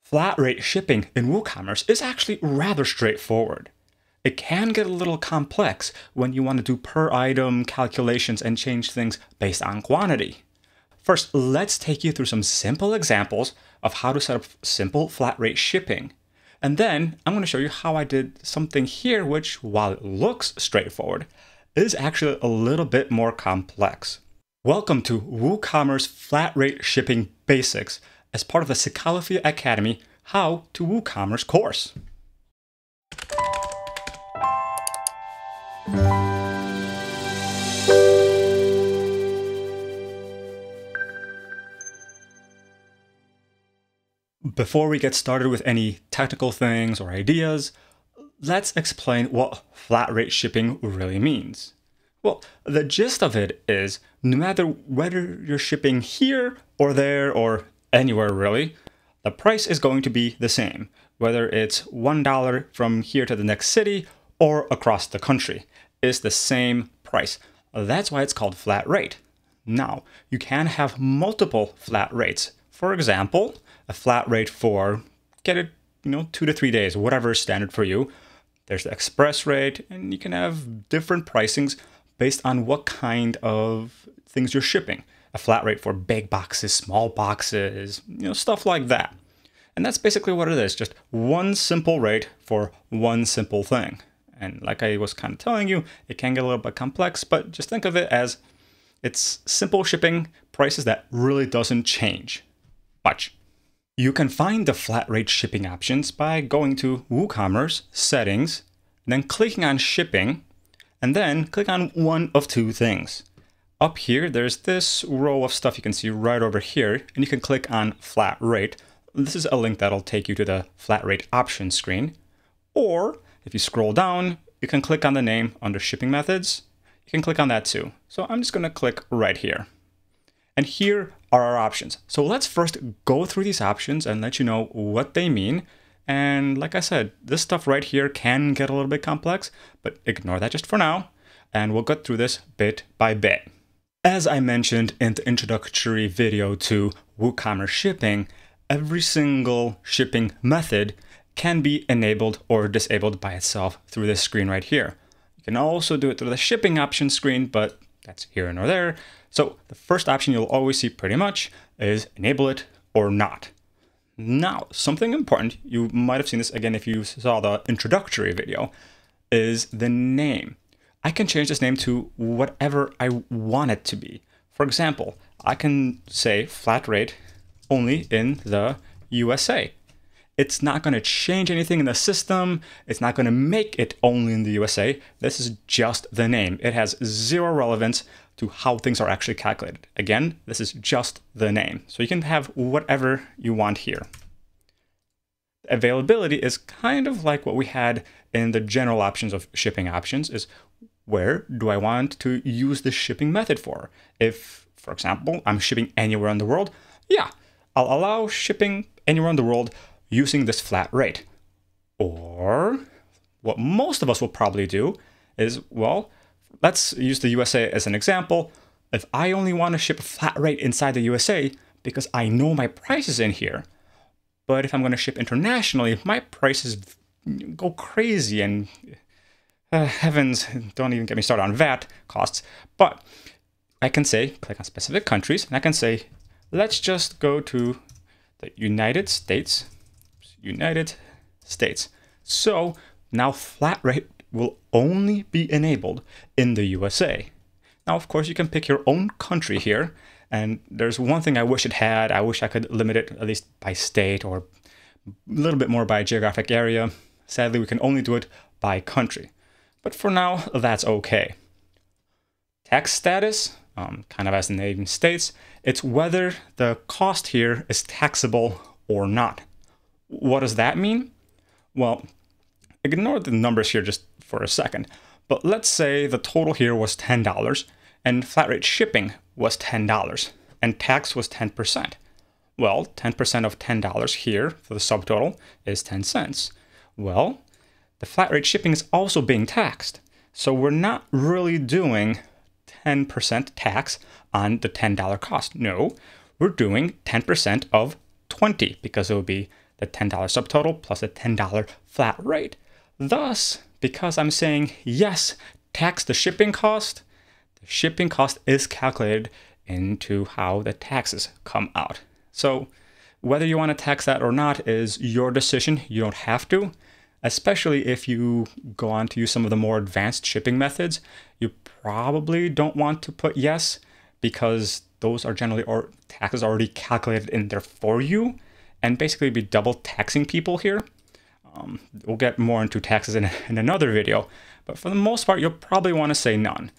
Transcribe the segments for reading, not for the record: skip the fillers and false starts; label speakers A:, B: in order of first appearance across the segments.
A: Flat rate shipping in WooCommerce is actually rather straightforward. It can get a little complex when you want to do per item calculations and change things based on quantity. First, let's take you through some simple examples of how to set up simple flat rate shipping. And then I'm going to show you how I did something here, which, while it looks straightforward, is actually a little bit more complex. Welcome to WooCommerce Flat Rate Shipping Basics as part of the Chykalophia Academy How to WooCommerce course. Before we get started with any technical things or ideas, let's explain what flat rate shipping really means. Well, the gist of it is no matter whether you're shipping here or there or anywhere really, the price is going to be the same, whether it's $1 from here to the next city or across the country. It's the same price. That's why it's called flat rate. Now, you can have multiple flat rates. For example, a flat rate for, get it, 2 to 3 days, whatever is standard for you. There's the express rate, and you can have different pricings based on what kind of things you're shipping. A flat rate for big boxes, small boxes, stuff like that. And that's basically what it is, just one simple rate for one simple thing. And like I was kind of telling you, it can get a little bit complex, but just think of it as it's simple shipping prices that really doesn't change much. You can find the flat rate shipping options by going to WooCommerce Settings, then clicking on Shipping, and then click on one of two things. Up here, there's this row of stuff you can see right over here, and you can click on Flat Rate. This is a link that'll take you to the Flat Rate options screen. Or if you scroll down, you can click on the name under Shipping Methods. You can click on that too. So I'm just going to click right here. And here are our options. So let's first go through these options and let you know what they mean. And like I said, this stuff right here can get a little bit complex, but ignore that just for now. And we'll get through this bit by bit. As I mentioned in the introductory video to WooCommerce shipping, every single shipping method can be enabled or disabled by itself through this screen right here. You can also do it through the shipping options screen, but that's here nor there. So the first option you'll always see pretty much is enable it or not. Now, something important, you might have seen this again if you saw the introductory video, is the name. I can change this name to whatever I want it to be. For example, I can say flat rate only in the USA. It's not going to change anything in the system. It's not going to make it only in the USA. This is just the name. It has zero relevance to how things are actually calculated. Again, this is just the name. So you can have whatever you want here. Availability is kind of like what we had in the general options of shipping options, is where do I want to use the shipping method for? If, for example, I'm shipping anywhere in the world, yeah, I'll allow shipping anywhere in the world using this flat rate. Or what most of us will probably do is, well, let's use the USA as an example. If I only want to ship a flat rate inside the USA because I know my price is in here, but if I'm going to ship internationally, my prices go crazy and heavens, don't even get me started on VAT costs. But I can say, click on specific countries, and I can say, let's just go to the United States. So now flat rate will only be enabled in the USA. Now, of course, you can pick your own country here. And there's one thing I wish it had. I wish I could limit it at least by state or a little bit more by geographic area. Sadly, we can only do it by country. But for now, that's okay. Tax status, kind of as the name states, it's whether the cost here is taxable or not. What does that mean? Well, ignore the numbers here just for a second, but let's say the total here was $10 and flat rate shipping was $10 and tax was 10%. Well, 10% of $10 here for the subtotal is 10 cents. Well, the flat rate shipping is also being taxed. So we're not really doing 10% tax on the $10 cost. No, we're doing 10% of 20 because it would be the $10 subtotal plus the $10 flat rate. Thus, because I'm saying yes, tax the shipping cost is calculated into how the taxes come out. So whether you want to tax that or not is your decision. You don't have to, especially if you go on to use some of the more advanced shipping methods. You probably don't want to put yes, because those are generally taxes already calculated in there for you, and basically be double taxing people here. We'll get more into taxes in another video, but for the most part, you'll probably want to say none.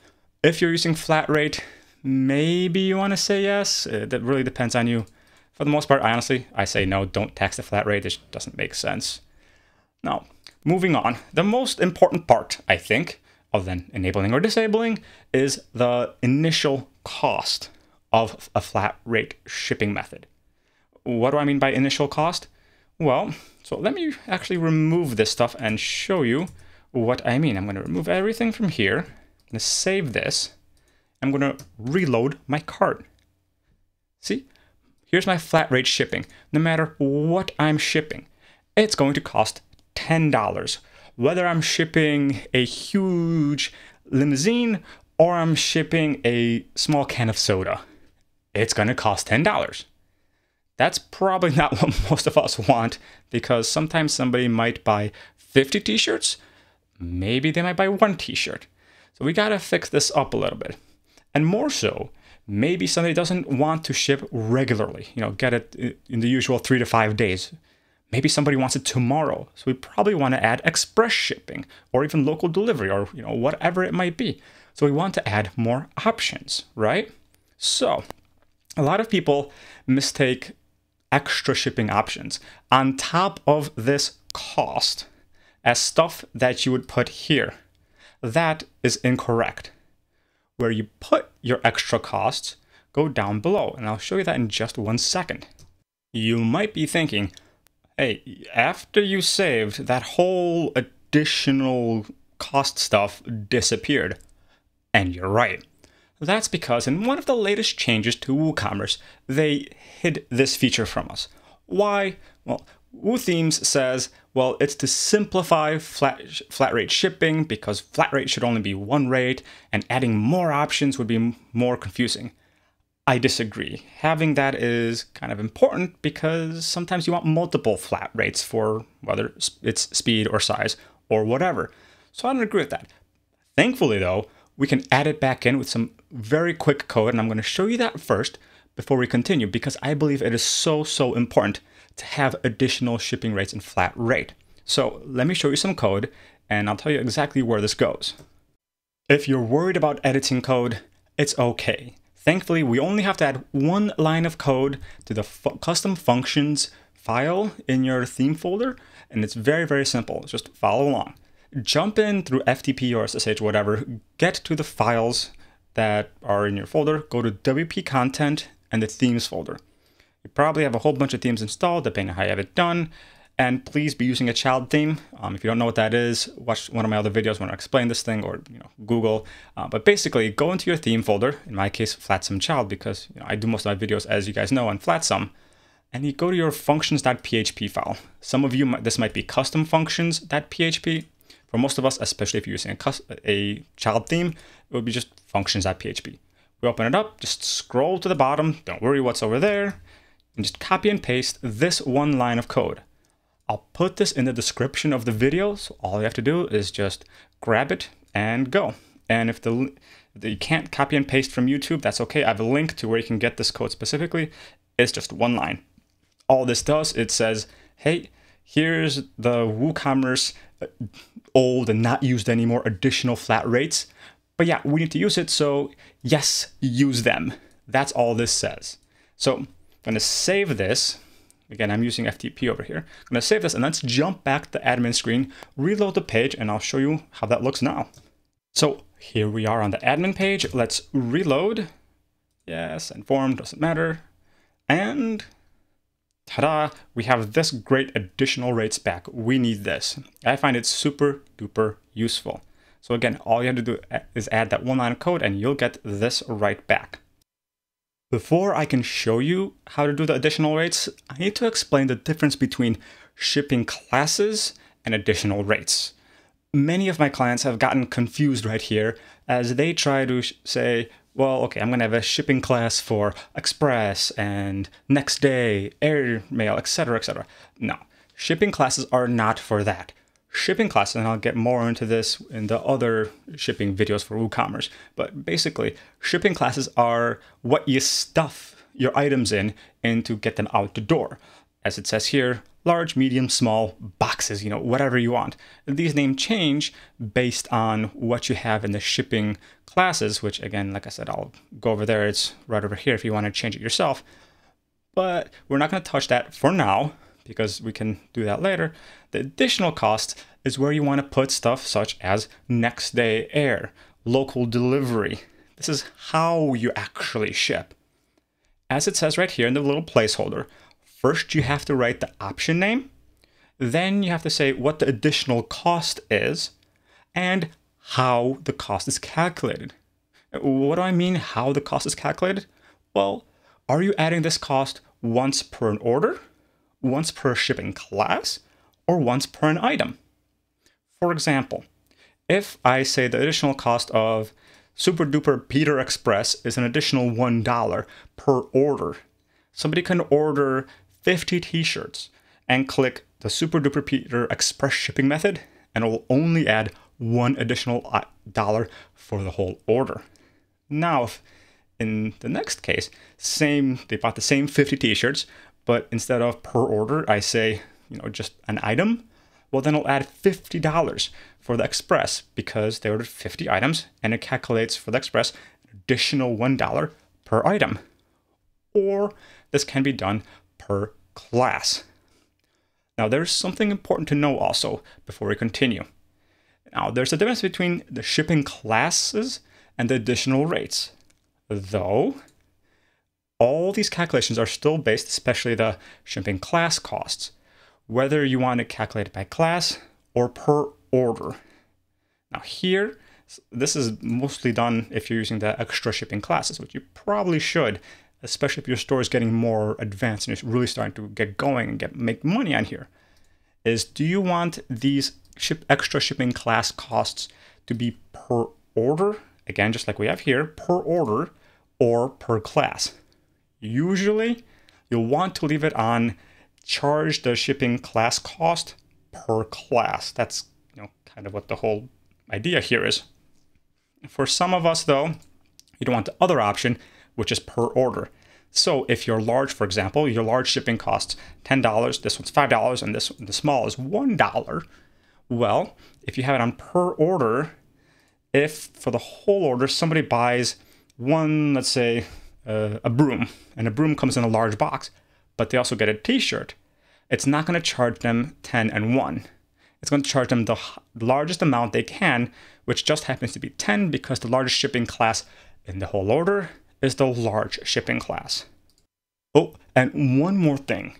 A: If you're using flat rate, maybe you want to say yes. That really depends on you. For the most part, I say no, don't tax the flat rate. It doesn't make sense. Now, moving on, the most important part, I think, other than enabling or disabling, is the initial cost of a flat rate shipping method. What do I mean by initial cost? Well, so let me actually remove this stuff and show you what I mean. I'm going to remove everything from here. I'm going to save this. I'm going to reload my cart. See, here's my flat rate shipping. No matter what I'm shipping, it's going to cost $10. Whether I'm shipping a huge limousine or I'm shipping a small can of soda, it's going to cost $10. That's probably not what most of us want, because sometimes somebody might buy 50 t-shirts, maybe they might buy 1 t-shirt. So we got to fix this up a little bit. And more so, maybe somebody doesn't want to ship regularly, get it in the usual 3 to 5 days. Maybe somebody wants it tomorrow. So we probably want to add express shipping or even local delivery, or whatever it might be. So we want to add more options, right? So a lot of people mistake extra shipping options on top of this cost as stuff that you would put here. That is incorrect. Where you put your extra costs, go down below, and I'll show you that in just 1 second. You might be thinking, hey, after you saved, that whole additional cost stuff disappeared. And you're right. That's because in one of the latest changes to WooCommerce, they hid this feature from us. Why? Well, WooThemes says, well, it's to simplify flat rate shipping, because flat rate should only be one rate, and adding more options would be more confusing. I disagree. Having that is kind of important, because sometimes you want multiple flat rates for whether it's speed or size or whatever. So I don't agree with that. Thankfully, though, we can add it back in with some very quick code, and I'm going to show you that first before we continue, because I believe it is so important to have additional shipping rates in flat rate. So let me show you some code, and I'll tell you exactly where this goes. If you're worried about editing code, it's okay. Thankfully, we only have to add 1 line of code to the custom functions file in your theme folder, and it's very simple. Just follow along. Jump in through FTP or SSH, whatever, get to the files that are in your folder, go to WP content and the themes folder. You probably have a whole bunch of themes installed, depending on how you have it done, and please be using a child theme. If you don't know what that is, watch one of my other videos when I explain this thing, or Google. But basically, go into your theme folder, in my case, Flatsum Child, because I do most of my videos, as you guys know, on Flatsum. And you go to your functions.php file. Some of you, this might be custom functions.php. For most of us, especially if you're using a child theme, it would be just functions.php. We open it up, just scroll to the bottom, don't worry what's over there, and just copy and paste this 1 line of code. I'll put this in the description of the video, so all you have to do is just grab it and go. And if you can't copy and paste from YouTube, that's okay. I have a link to where you can get this code specifically. It's just 1 line. All this does, it says, hey, here's the WooCommerce old and not used anymore additional flat rates. But yeah, we need to use it, so yes, use them. That's all this says. So I'm going to save this. Again, I'm using FTP over here. I'm going to save this, and let's jump back to the admin screen, reload the page, and I'll show you how that looks now. So here we are on the admin page. Let's reload. Yes, and form doesn't matter. And ta-da, we have this great additional rates back. We need this. I find it super duper useful. So again, all you have to do is add that 1 line of code and you'll get this right back. Before I can show you how to do the additional rates, I need to explain the difference between shipping classes and additional rates. Many of my clients have gotten confused right here as they try to say, well, okay, I'm going to have a shipping class for express and next day, air mail, etc., etc. No, shipping classes are not for that. Shipping classes, and I'll get more into this in the other shipping videos for WooCommerce, but basically, shipping classes are what you stuff your items in to get them out the door. As it says here, large, medium, small boxes, whatever you want. These names change based on what you have in the shipping classes, which again, like I said, I'll go over there. It's right over here if you want to change it yourself. But we're not going to touch that for now, because we can do that later. The additional cost is where you want to put stuff such as next day air, local delivery. This is how you actually ship. As it says right here in the little placeholder, first you have to write the option name, then you have to say what the additional cost is, and how the cost is calculated. What do I mean how the cost is calculated? Well, are you adding this cost once per an order, once per shipping class, or once per an item? For example, if I say the additional cost of Super Duper Peter Express is an additional $1 per order, somebody can order 50 t-shirts and click the Super Duper Peter Express shipping method, and it will only add one additional dollar for the whole order. Now, if in the next case, they bought the same 50 t-shirts, but instead of per order, I say, just an item, well, then it'll add $50 for the express because they ordered 50 items, and it calculates for the express an additional $1 per item. Or this can be done per class. Now, there's something important to know also before we continue. Now, there's a difference between the shipping classes and the additional rates, though all these calculations are still based, especially the shipping class costs, whether you want to calculate it by class or per order. Now here, this is mostly done if you're using the extra shipping classes, which you probably should, especially if your store is getting more advanced and you're really starting to get going and make money on here, is do you want these extra shipping class costs to be per order? Again, just like we have here, per order or per class. Usually, you'll want to leave it on charge the shipping class cost per class. That's kind of what the whole idea here is. For some of us, though, you don't want the other option, which is per order. So if you're large, for example, your large shipping costs $10, this one's $5, and the small is $1. Well, if you have it on per order, if for the whole order somebody buys one, let's say, a broom, and a broom comes in a large box, but they also get a t-shirt, it's not going to charge them 10 and 1. It's going to charge them the largest amount they can, which just happens to be 10 because the largest shipping class in the whole order is the large shipping class. Oh, and one more thing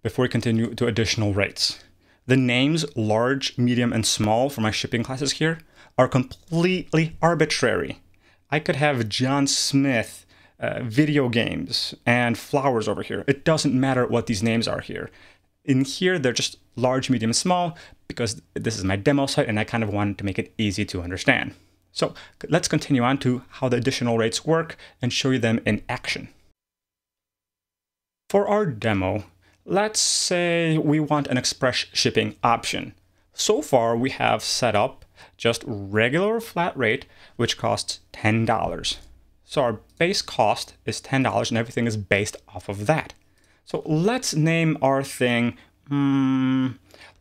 A: before we continue to additional rates. The names large, medium, and small for my shipping classes here are completely arbitrary. I could have John Smith, video games, and flowers over here. It doesn't matter what these names are here. In here, they're just large, medium, small because this is my demo site and I kind of wanted to make it easy to understand. So let's continue on to how the additional rates work and show you them in action. For our demo, let's say we want an express shipping option. So far, we have set up just regular flat rate, which costs $10. So our base cost is $10 and everything is based off of that. So let's name our thing,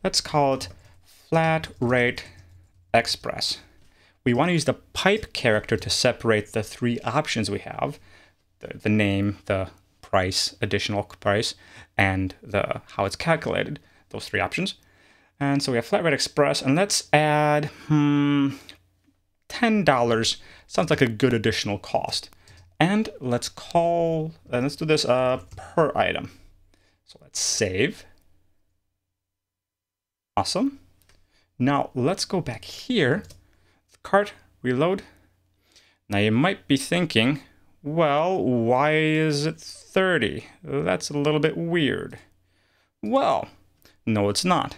A: let's call it Flat Rate Express. We want to use the pipe character to separate the three options we have, the name, the price, additional price, and how it's calculated, those three options. And so we have Flat Rate Express, and let's add $10. Sounds like a good additional cost. And let's do this per item. So let's save. Awesome. Now let's go back here, cart, reload. Now you might be thinking, Well, why is it 30? That's a little bit weird. Well, no, it's not.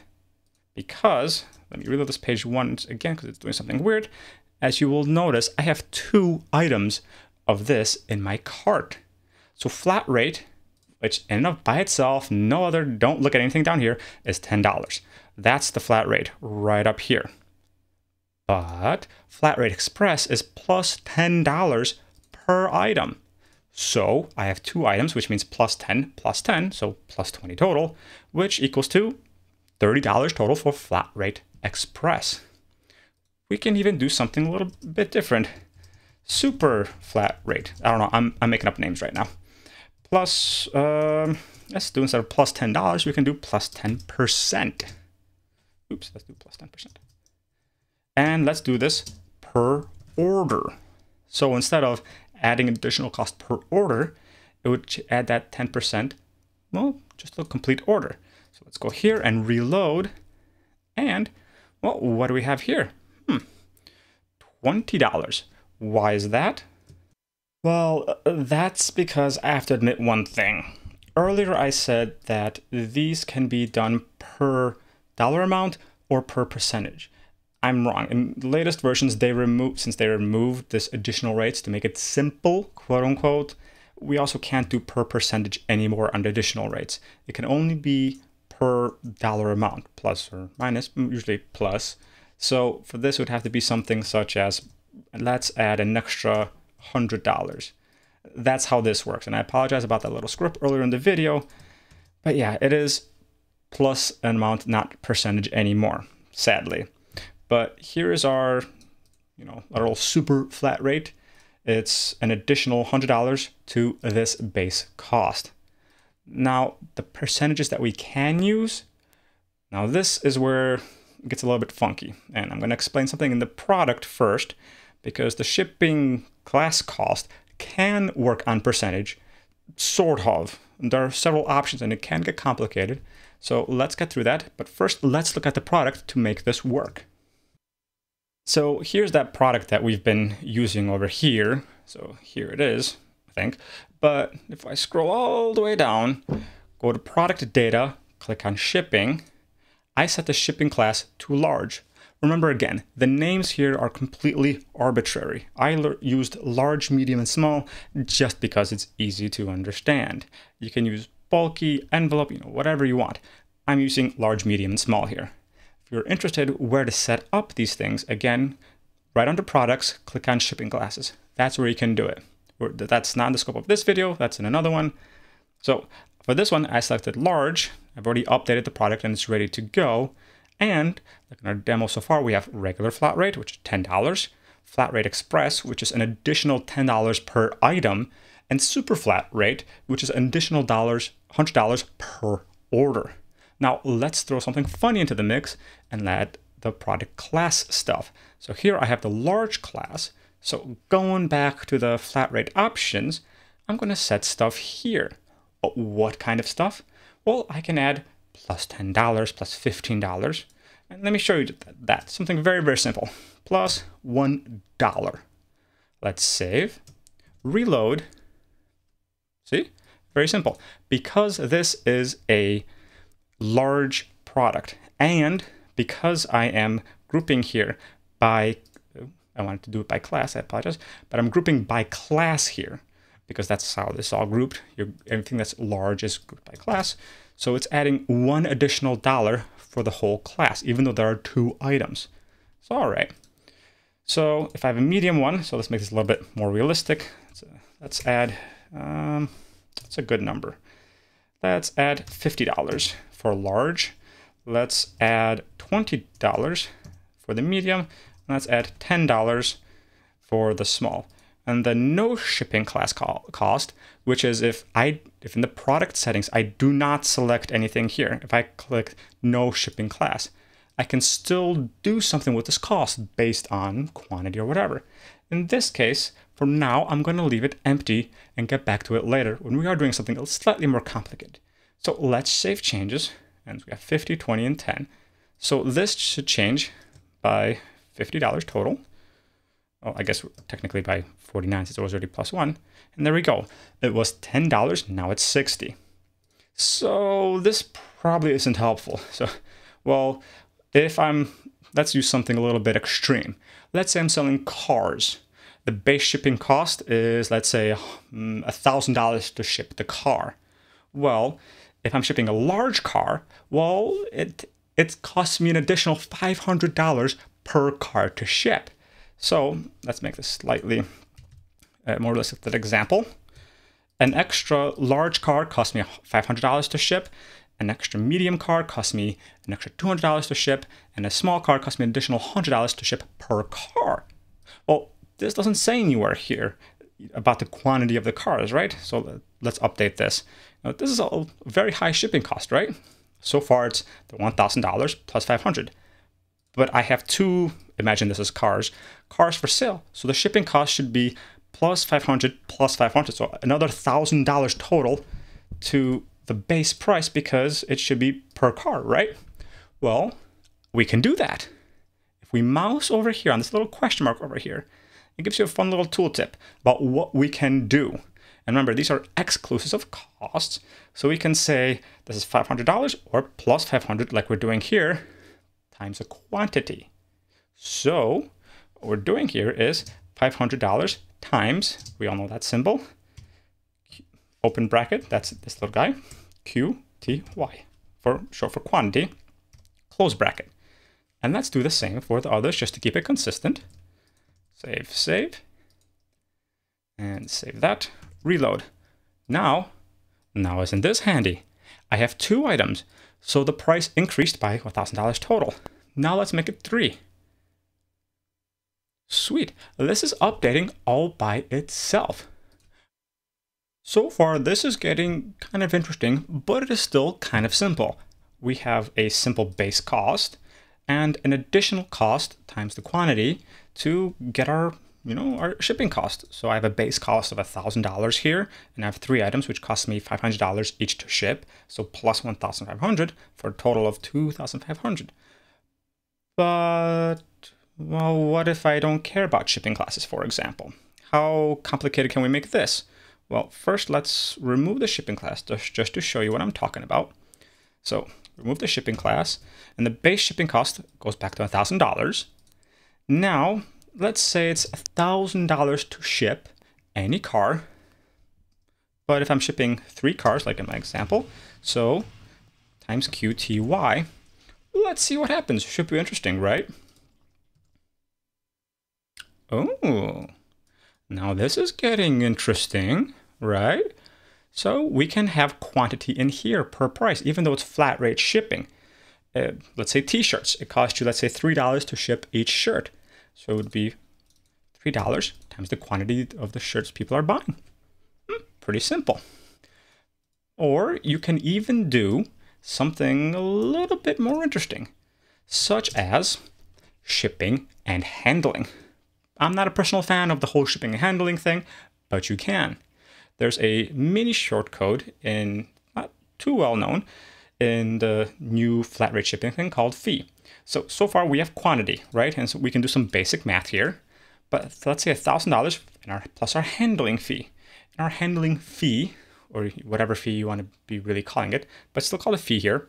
A: Because, let me reload this page once again because it's doing something weird. As you will notice, I have 2 items of this in my cart. So flat rate, which in and of by itself, no other, don't look at anything down here, is $10. That's the flat rate right up here. But Flat Rate Express is plus $10 per item. So I have 2 items, which means plus 10, so plus 20 total, which equals to $30 total for Flat Rate Express. We can even do something a little bit different. Super flat rate. I don't know, I'm making up names right now. Plus, let's do, instead of plus $10, we can do plus 10%. Oops, let's do plus 10%. And let's do this per order. So instead of adding additional cost per order, it would add that 10%, well, just a complete order. So let's go here and reload. And, well, what do we have here? $20. Why is that? Well, that's because I have to admit one thing. Earlier I said that these can be done per dollar amount or per percentage. I'm wrong. In the latest versions, since they removed this additional rates to make it simple, quote unquote, we also can't do per percentage anymore on the additional rates. It can only be per dollar amount, plus or minus, usually plus. So for this, it would have to be something such as, let's add an extra $100. That's how this works. And I apologize about that little script earlier in the video. But yeah, it is plus an amount, not percentage anymore, sadly. But here is our, our little super flat rate. It's an additional $100 to this base cost. Now, the percentages that we can use, now this is where it gets a little bit funky. And I'm going to explain something in the product first, because the shipping class cost can work on percentage, sort of. There are several options and it can get complicated. So let's get through that. But first, let's look at the product to make this work. So here's that product that we've been using over here. So here it is, I think. But if I scroll all the way down, go to product data, click on shipping, I set the shipping class to large. Remember again, the names here are completely arbitrary. I used large, medium, and small just because it's easy to understand. You can use bulky, envelope, whatever you want. I'm using large, medium, and small here. If you're interested where to set up these things, again, right under products, click on shipping classes. That's where you can do it. That's not in the scope of this video, that's in another one. So for this one, I selected large. I've already updated the product and it's ready to go. And like in our demo so far, we have regular flat rate, which is $10, Flat Rate Express, which is an additional $10 per item, and super flat rate, which is an additional $100 per order. Now let's throw something funny into the mix and add the product class stuff. So here I have the large class. So going back to the flat rate options, I'm going to set stuff here. But what kind of stuff? Well, I can add plus $10, plus $15. And let me show you that. Something very, very simple. Plus $1. Let's save, reload. See? Very simple. Because this is a large product, and because I am grouping here by, I wanted to do it by class, I apologize, but I'm grouping by class here because that's how this is all grouped. Everything that's large is grouped by class. So it's adding $1 additional for the whole class, even though there are 2 items. So all right. So if I have a medium one, so let's make this a little bit more realistic. Let's add, that's a good number. Let's add $50 for large. Let's add $20 for the medium. And let's add $10 for the small. And the no shipping class cost, which is if in the product settings, I do not select anything here. If I click no shipping class, I can still do something with this cost based on quantity or whatever. In this case, for now, I'm going to leave it empty and get back to it later when we are doing something slightly more complicated. So let's save changes. And we have 50, 20, and 10. So this should change by $50 total. well, I guess technically by 49 since it was already plus 1. And there we go. It was $10, now it's 60. So this probably isn't helpful. So, well, let's use something a little bit extreme. Let's say I'm selling cars. The base shipping cost is, let's say, $1,000 to ship the car. Well, if I'm shipping a large car, well, it costs me an additional $500 per car to ship. So let's make this slightly more realistic example. An extra large car costs me $500 to ship. An extra medium car costs me an extra $200 to ship. And a small car costs me an additional $100 to ship per car. Well, this doesn't say anywhere here about the quantity of the cars, right? So let's update this. Now, this is a very high shipping cost, right? So far, it's the $1,000 plus $500. But I have two, imagine this is cars for sale. So the shipping cost should be plus $500 plus $500. So another $1,000 total to the base price because it should be per car, right? Well, we can do that. If we mouse over here on this little question mark over here, it gives you a fun little tooltip about what we can do. And remember, these are exclusive of costs. So we can say this is $500 or plus 500 like we're doing here times a quantity. So what we're doing here is $500 times, we all know that symbol, open bracket, that's this little guy, QTY, for short for quantity, close bracket. And let's do the same for the others just to keep it consistent. Save, and save that, reload. Now isn't this handy? I have two items, so the price increased by $1,000 total. Now let's make it 3. Sweet, this is updating all by itself. So far, this is getting kind of interesting, but it is still kind of simple. We have a simple base cost and an additional cost times the quantity to get our shipping cost. So I have a base cost of $1,000 here, and I have 3 items which cost me $500 each to ship. So plus 1,500 for a total of 2,500. But, well, what if I don't care about shipping classes, for example? How complicated can we make this? Well, first let's remove the shipping class just to show you what I'm talking about. So remove the shipping class, and the base shipping cost goes back to $1,000. Now, let's say it's $1,000 to ship any car, but if I'm shipping 3 cars, like in my example, so times QTY, let's see what happens. Should be interesting, right? Oh, now this is getting interesting, right? So we can have quantity in here per price, even though it's flat rate shipping. Let's say t-shirts. It costs you, let's say, $3 to ship each shirt. So it would be $3 times the quantity of the shirts people are buying. Pretty simple. Or you can even do something a little bit more interesting, such as shipping and handling. I'm not a personal fan of the whole shipping and handling thing, but you can. There's a mini shortcode not too well known in the new flat rate shipping thing called fee. So far we have quantity, right? And so we can do some basic math here. But let's say $1,000 plus our handling fee. And our handling fee, or whatever fee you want to be really calling it, but still call it fee here.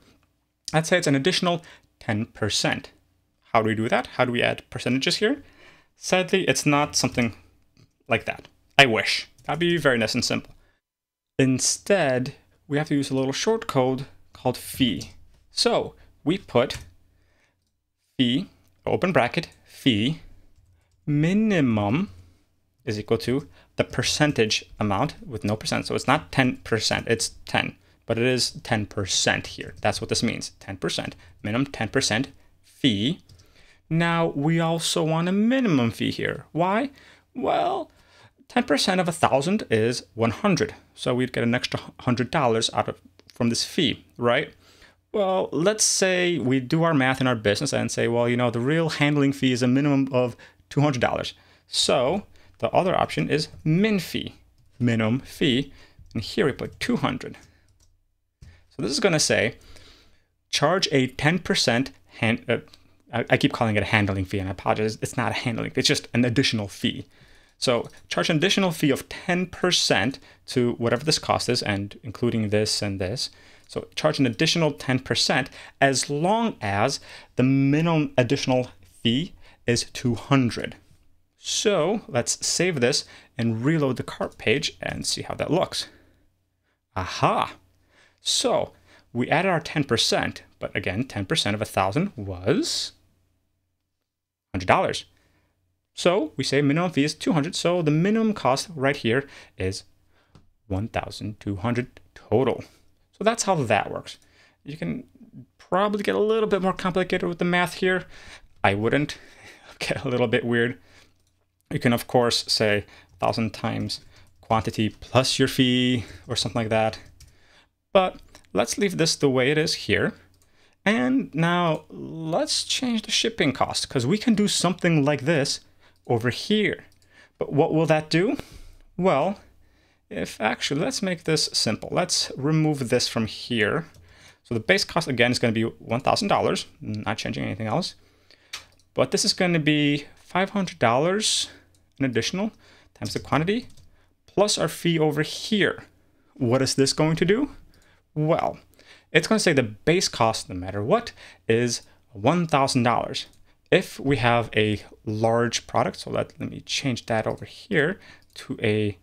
A: Let's say it's an additional 10%. How do we do that? How do we add percentages here? Sadly, it's not something like that. I wish. That'd be very nice and simple. Instead, we have to use a little short code called fee. So we put fee, open bracket, fee, minimum is equal to the percentage amount with no percent. So it's not 10%, it's 10, but it is 10% here. That's what this means, 10%, minimum 10% fee. Now we also want a minimum fee here. Why? Well, 10% of 1,000 is 100. So we'd get an extra $100 from this fee, right? Well, let's say we do our math in our business and say, well, the real handling fee is a minimum of $200. So the other option is min fee, minimum fee. And here we put 200. So this is going to say, charge a 10% I keep calling it a handling fee, and I apologize. It's not a handling fee. It's just an additional fee. So charge an additional fee of 10% to whatever this cost is, and including this and this. So charge an additional 10% as long as the minimum additional fee is $200. So let's save this and reload the cart page and see how that looks. Aha! So we added our 10%, but again, 10% of 1,000 was $100. So we say minimum fee is $200. So the minimum cost right here is $1,200 total. So that's how that works. You can probably get a little bit more complicated with the math here. I wouldn't. Get a little bit weird. You can, of course, say 1,000 times quantity plus your fee or something like that. But let's leave this the way it is here. And now let's change the shipping cost, because we can do something like this over here. But what will that do? Well, let's make this simple. Let's remove this from here. So the base cost, again, is going to be $1,000, not changing anything else. But this is going to be $500 an additional times the quantity plus our fee over here. What is this going to do? Well, it's going to say the base cost, no matter what, is $1,000. If we have a large product, so let me change that over here to a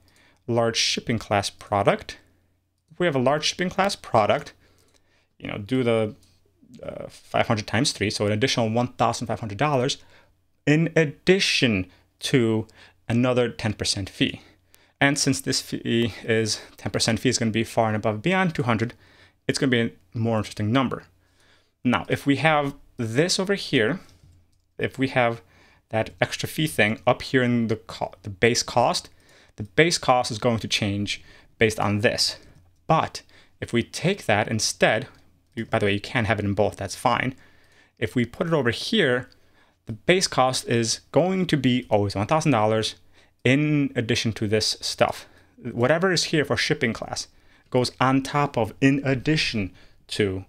A: large shipping class product. If we have a large shipping class product, do the 500 times 3, so an additional $1,500 in addition to another 10% fee. And since this fee is 10% fee is going to be far and above beyond 200, it's going to be a more interesting number. Now, if we have this over here, if we have that extra fee thing up here in the base cost is going to change based on this. But if we take that instead, by the way, you can have it in both, that's fine. If we put it over here, the base cost is going to be always $1,000 in addition to this stuff. Whatever is here for shipping class goes on top of, in addition to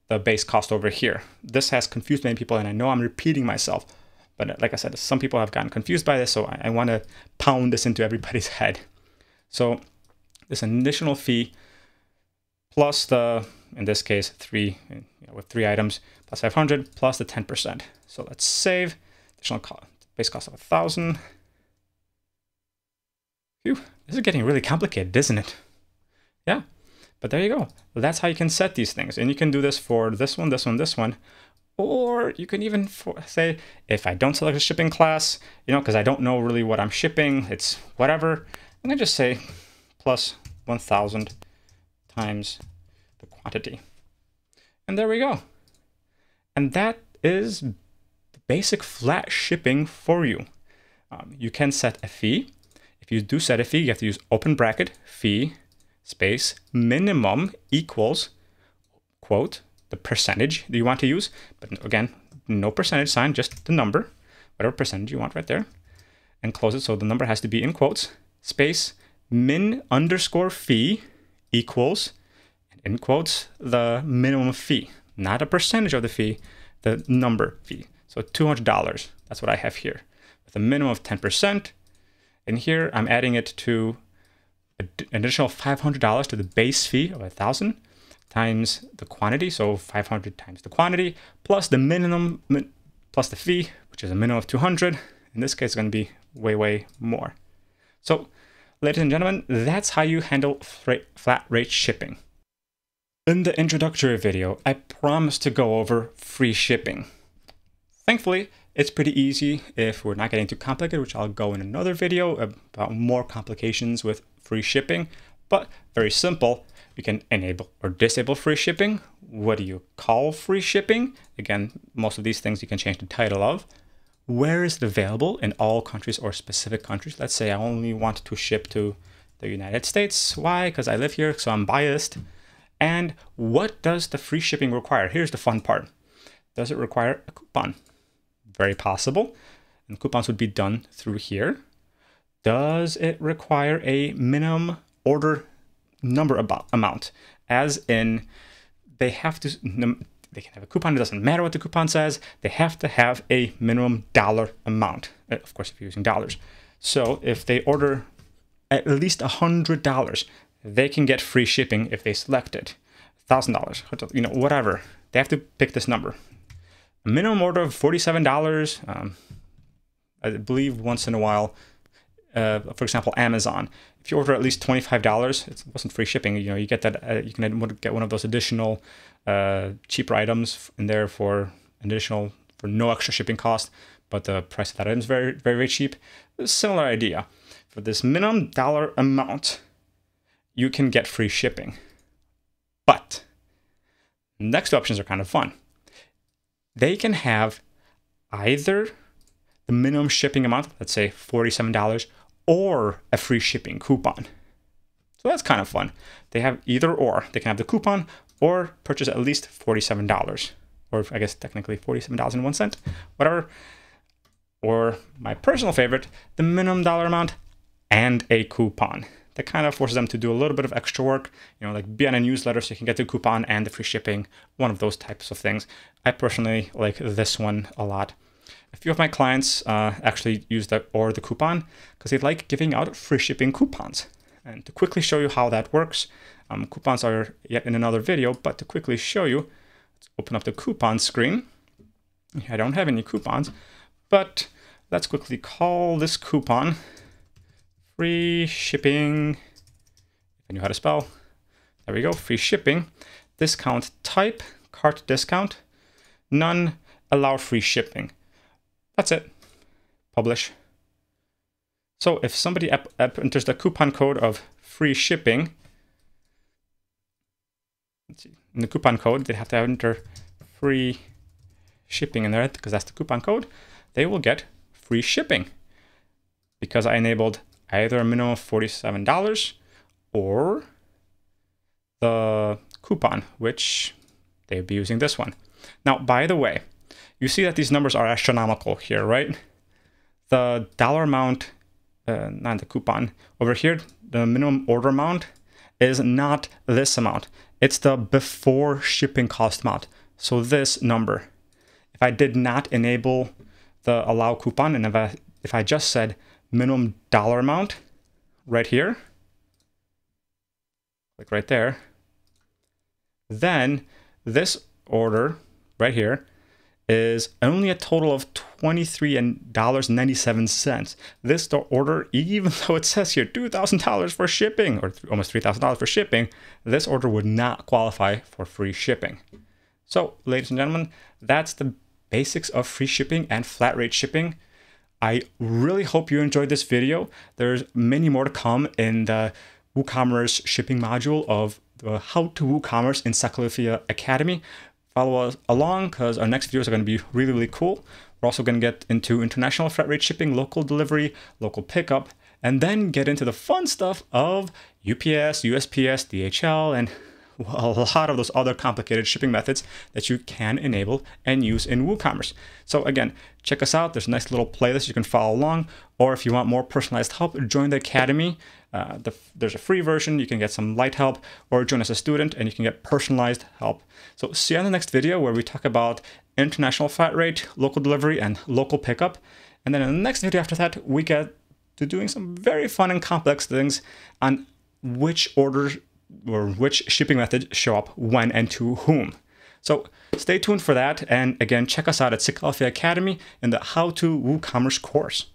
A: the base cost over here. This has confused many people, and I know I'm repeating myself, but like I said, some people have gotten confused by this, so I want to pound this into everybody's head. So this additional fee plus the, in this case, with 3 items, plus 500 plus the 10%. So let's save. Additional base cost of 1,000. Phew, this is getting really complicated, isn't it? Yeah, but there you go. That's how you can set these things. And you can do this for this one, this one, this one. Or you can even say, if I don't select a shipping class, because I don't know really what I'm shipping, it's whatever, I'm going to just say plus 1,000 times the quantity. And there we go. And that is the basic flat shipping for you. You can set a fee. If you do set a fee, you have to use open bracket, fee, space, minimum equals, quote, the percentage that you want to use. But again, no percentage sign, just the number, whatever percentage you want right there. And close it, so the number has to be in quotes, space, min underscore fee equals, in quotes, the minimum fee, not a percentage of the fee, the number fee. So $200, that's what I have here, with a minimum of 10%. And here I'm adding it to an additional $500 to the base fee of 1,000 times the quantity. So 500 times the quantity plus the minimum plus the fee, which is a minimum of 200. In this case, it's going to be way, way more. So ladies and gentlemen, that's how you handle flat rate shipping. In the introductory video, I promised to go over free shipping. Thankfully, it's pretty easy if we're not getting too complicated, which I'll go in another video about more complications with free shipping, but very simple. You can enable or disable free shipping. What do you call free shipping? Again, most of these things you can change the title of. Where is it available in all countries or specific countries? Let's say I only want to ship to the United States. Why? Because I live here, so I'm biased. And what does the free shipping require? Here's the fun part. Does it require a coupon? Very possible. And coupons would be done through here. Does it require a minimum order number amount? As in, they have to, they can have a coupon. It doesn't matter what the coupon says. They have to have a minimum dollar amount. Of course, if you're using dollars. So if they order at least $100, they can get free shipping if they select it. $1,000, you know, whatever. They have to pick this number. A minimum order of $47. I believe once in a while, for example, Amazon. If you order at least $25, it wasn't free shipping. You know, you get that. You can get one of those additional cheaper items in there for no extra shipping cost, but the price of that item is very, very, very cheap. Similar idea. For this minimum dollar amount, you can get free shipping. But next two options are kind of fun. They can have either the minimum shipping amount, let's say $47, or a free shipping coupon. So that's kind of fun. They have either or. They can have the coupon or purchase at least $47, or I guess technically $47.01, whatever. Or my personal favorite, the minimum dollar amount and a coupon. That kind of forces them to do a little bit of extra work, you know, like be on a newsletter so you can get the coupon and the free shipping, one of those types of things. I personally like this one a lot. A few of my clients actually use the coupon because they like giving out free shipping coupons. And to quickly show you how that works, coupons are yet in another video, but to quickly show you, let's open up the coupon screen. I don't have any coupons, but let's quickly call this coupon free shipping. If I knew how to spell. There we go, free shipping. Discount type, cart discount. None, allow free shipping. That's it. Publish. So if somebody enters the coupon code of free shipping, let's see, in the coupon code, they have to enter free shipping in there because that's the coupon code. They will get free shipping because I enabled either a minimum of $47 or the coupon, which they'd be using this one. Now, by the way, you see that these numbers are astronomical here, right? The dollar amount, not the coupon, over here, the minimum order amount is not this amount. It's the before shipping cost amount. So this number, if I did not enable the allow coupon, and if I just said minimum dollar amount right here, like right there, then this order right here is only a total of $23.97. This order, even though it says here $2,000 for shipping, or almost $3,000 for shipping, this order would not qualify for free shipping. So, ladies and gentlemen, that's the basics of free shipping and flat rate shipping. I really hope you enjoyed this video. There's many more to come in the WooCommerce shipping module of the How to WooCommerce in Chykalophia Academy. Follow us along because our next videos are going to be really, really cool. We're also going to get into international flat rate shipping, local delivery, local pickup, and then get into the fun stuff of UPS, USPS, DHL, and a lot of those other complicated shipping methods that you can enable and use in WooCommerce. So again, check us out. There's a nice little playlist you can follow along, or if you want more personalized help, join the Academy. There's a free version. You can get some light help, or join as a student and you can get personalized help. So see you on the next video where we talk about international flat rate, local delivery, and local pickup. And then in the next video after that, we get to doing some very fun and complex things on which orders or which shipping methods show up when and to whom. So stay tuned for that. And again, check us out at Chykalophia Academy in the How to WooCommerce course.